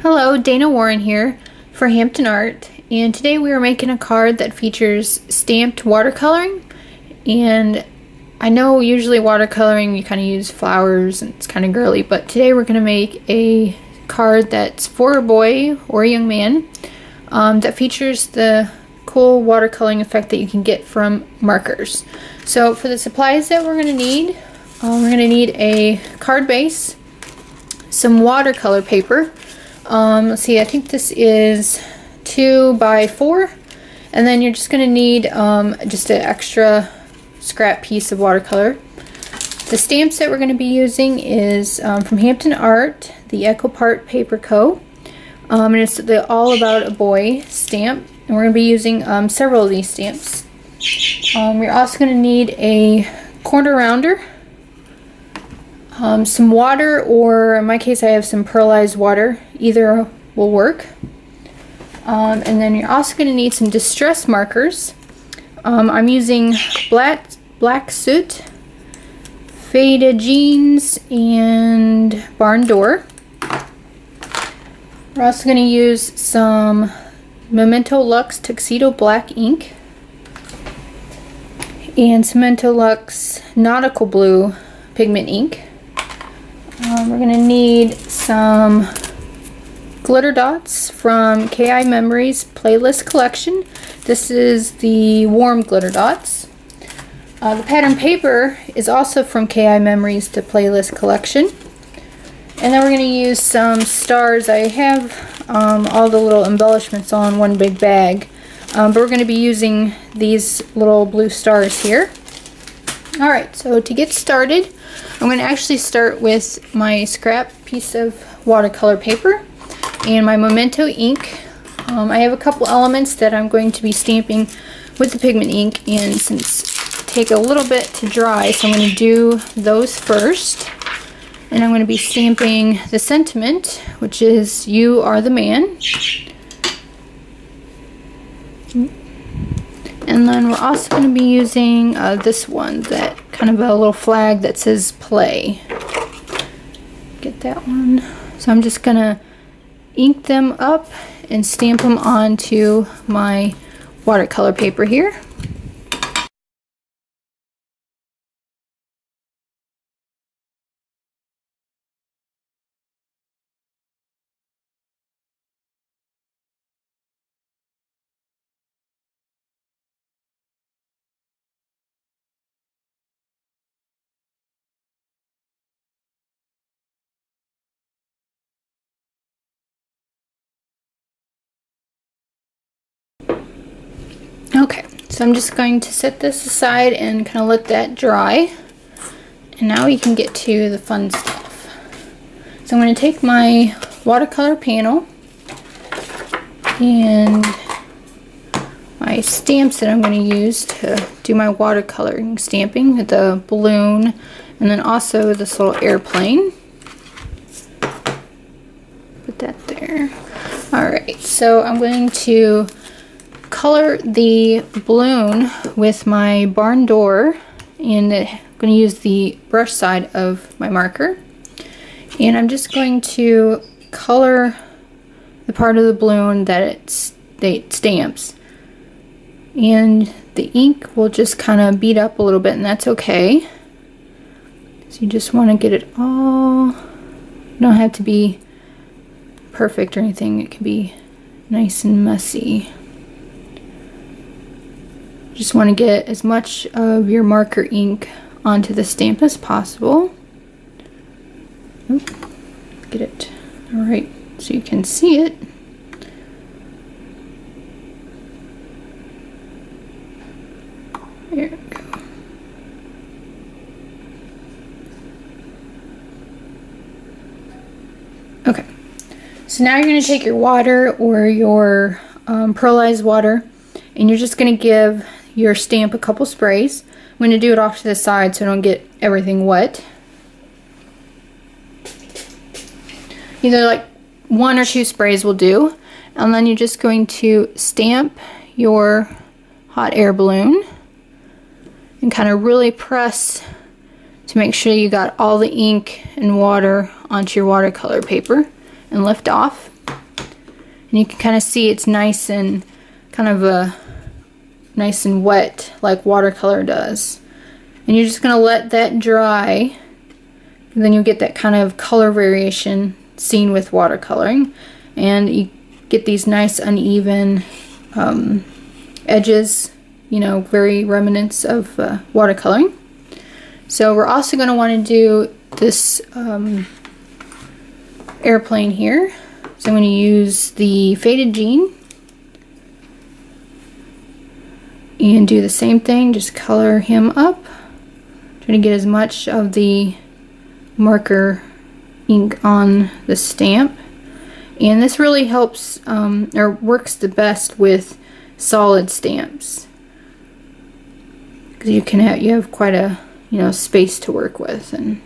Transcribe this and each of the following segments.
Hello, Dana Warren here for Hampton Art, and today we are making a card that features stamped watercoloring. And I know usually watercoloring you kind of use flowers and it's kind of girly, but today we're going to make a card that's for a boy or a young man that features the cool watercoloring effect that you can get from markers. So for the supplies that we're going to need a card base, some watercolor paper. Let's see, I think this is 2 by 4, and then you're just going to need just an extra scrap piece of watercolor. The stamps that we're going to be using is from Hampton Art, the Echo Part Paper Co. And it's the All About a Boy stamp, and we're going to be using several of these stamps. We're also going to need a corner rounder, some water, or in my case I have some pearlized water. Either will work. And then you're also going to need some distress markers. I'm using black soot, faded jeans, and barn door. We're also going to use some Memento Luxe Tuxedo Black ink and some Memento Luxe Nautical Blue pigment ink. We're going to need some glitter dots from KI Memories Playlist Collection. This is the warm glitter dots. The pattern paper is also from KI Memories to Playlist Collection. And then we're going to use some stars. I have all the little embellishments all in one big bag. But we're going to be using these little blue stars here. Alright, so to get started, I'm going to actually start with my scrap piece of watercolor paper and my Memento ink. I have a couple elements that I'm going to be stamping with the pigment ink, and since take a little bit to dry, so I'm going to do those first. And I'm going to be stamping the sentiment, which is "You are the man." And then we're also going to be using this one, that kind of a little flag that says "Play." Get that one. So I'm just going to ink them up and stamp them onto my watercolor paper here. Okay, so I'm just going to set this aside and kind of let that dry. And now we can get to the fun stuff. So I'm going to take my watercolor panel and my stamps that I'm going to use to do my watercoloring stamping, with the balloon and then also this little airplane. Put that there. Alright, so I'm going to color the balloon with my barn door, and I'm going to use the brush side of my marker, and I'm just going to color the part of the balloon that it stamps, and the ink will just kind of bead up a little bit, and that's okay. So you just want to get it all, you don't have to be perfect or anything, it can be nice and messy. Just want to get as much of your marker ink onto the stamp as possible. Oop, get it alright so you can see it. There we go. Okay, so now you're going to take your water or your pearlized water, and you're just going to give your stamp a couple sprays. I'm going to do it off to the side so I don't get everything wet. Either like 1 or 2 sprays will do. And then you're just going to stamp your hot air balloon and kind of really press to make sure you got all the ink and water onto your watercolor paper, and lift off. And you can kind of see it's nice and kind of nice and wet like watercolor does. And you're just going to let that dry, and then you'll get that kind of color variation seen with watercoloring. And you get these nice uneven edges, you know, very remnants of watercoloring. So we're also going to want to do this airplane here. So I'm going to use the faded jean and do the same thing, just color him up. Try to get as much of the marker ink on the stamp. And this really helps or works the best with solid stamps, because you have quite a space to work with. And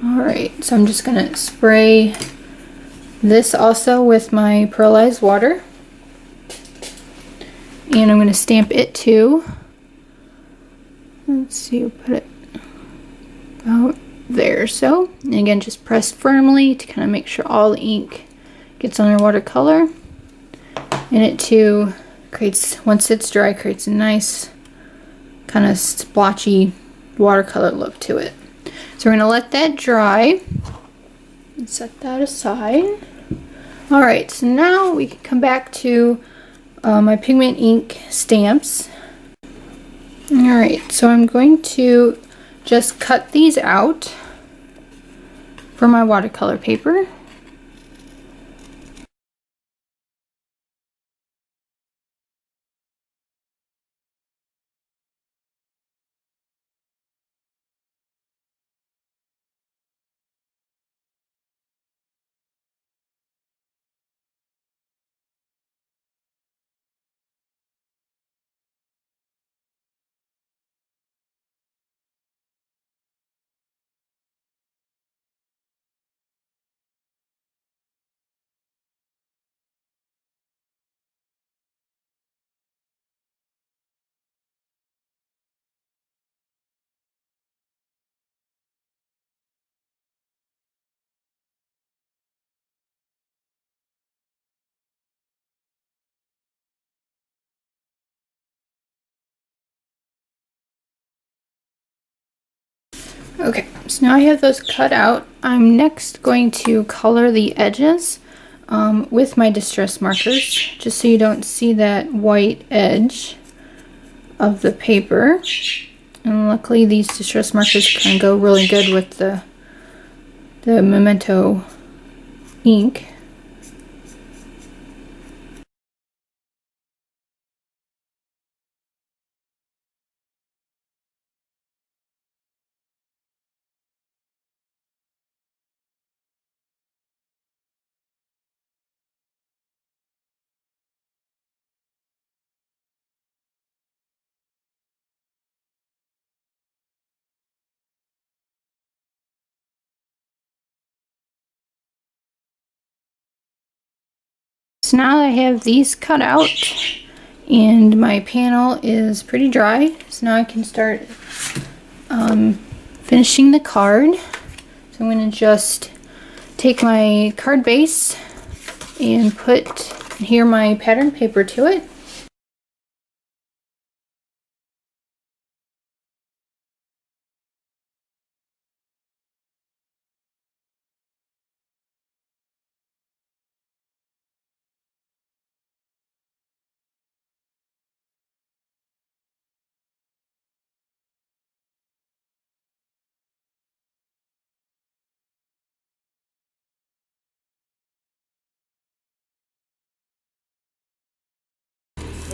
alright, so I'm just gonna spray this also with my pearlized water, and I'm gonna stamp it too. Let's see, put it about there. So, and again, just press firmly to kind of make sure all the ink gets on your watercolor. And it too creates, once it's dry, creates a nice kind of splotchy watercolor look to it. So we're going to let that dry and set that aside. Alright, so now we can come back to my pigment ink stamps. Alright, so I'm going to just cut these out for my watercolor paper. Okay, so now I have those cut out. I'm next going to color the edges with my distress markers, just so you don't see that white edge of the paper. And luckily these distress markers can go really good with the Memento ink. So now I have these cut out and my panel is pretty dry, so now I can start finishing the card. So I'm going to just take my card base and put here my pattern paper to it.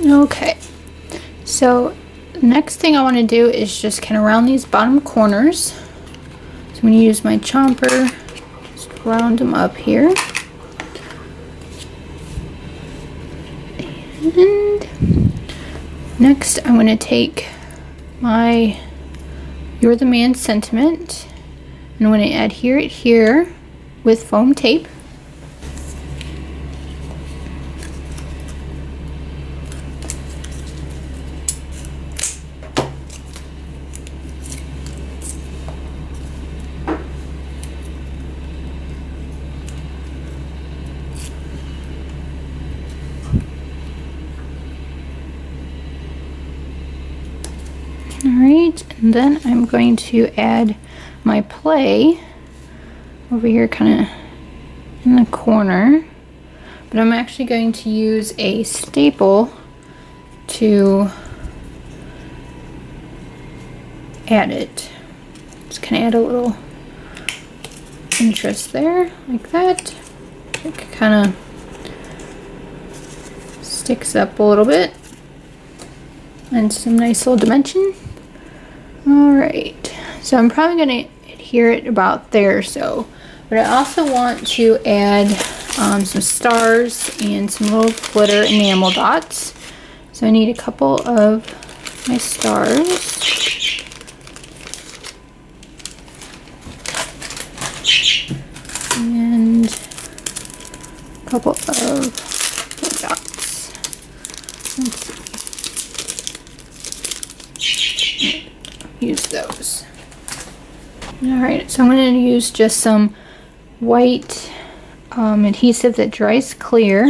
Okay, so next thing I want to do is just kind of round these bottom corners. So I'm going to use my chomper, just round them up here. And next I'm going to take my You're the Man sentiment, and I'm going to adhere it here with foam tape. Alright, and then I'm going to add my play over here kind of in the corner. But I'm actually going to use a staple to add it. Just kind of add a little interest there, like that. It kind of sticks up a little bit. And some nice little dimension. Alright, so I'm probably going to adhere it about there or so. But I also want to add some stars and some little glitter enamel dots. So I need a couple of my stars. And a couple of dots. Let's see. Use those. Alright, so I'm going to use just some white adhesive that dries clear,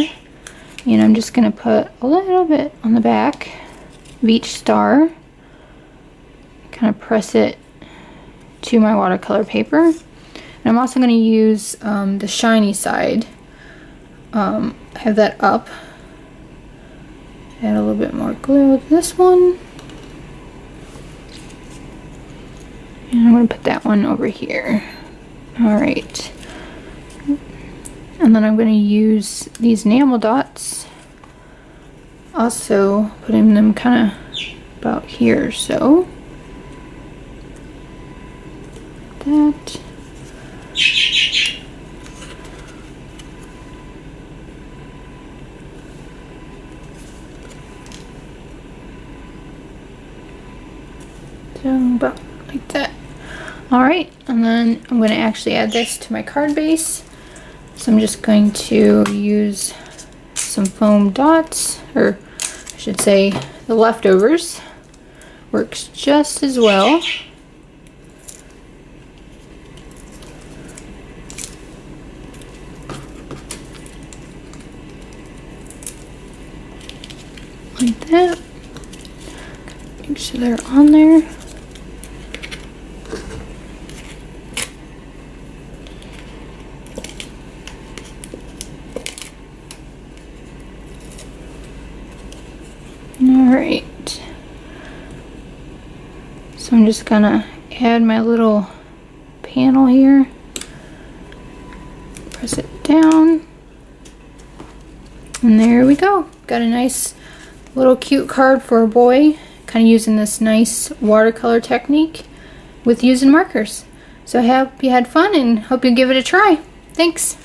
and I'm just going to put a little bit on the back of each star, kind of press it to my watercolor paper. And I'm also going to use the shiny side, have that up, add a little bit more glue with this one, and I'm going to put that one over here. Alright. And then I'm going to use these enamel dots, also putting them kind of about here, so that. So about like that. Alright, and then I'm going to actually add this to my card base. So I'm just going to use some foam dots, or I should say the leftovers. Works just as well. Like that. Make sure they're on there. Alright, so I'm just gonna add my little panel here, press it down, and there we go. Got a nice little cute card for a boy, kind of using this nice watercolor technique with using markers. So I hope you had fun and hope you give it a try. Thanks.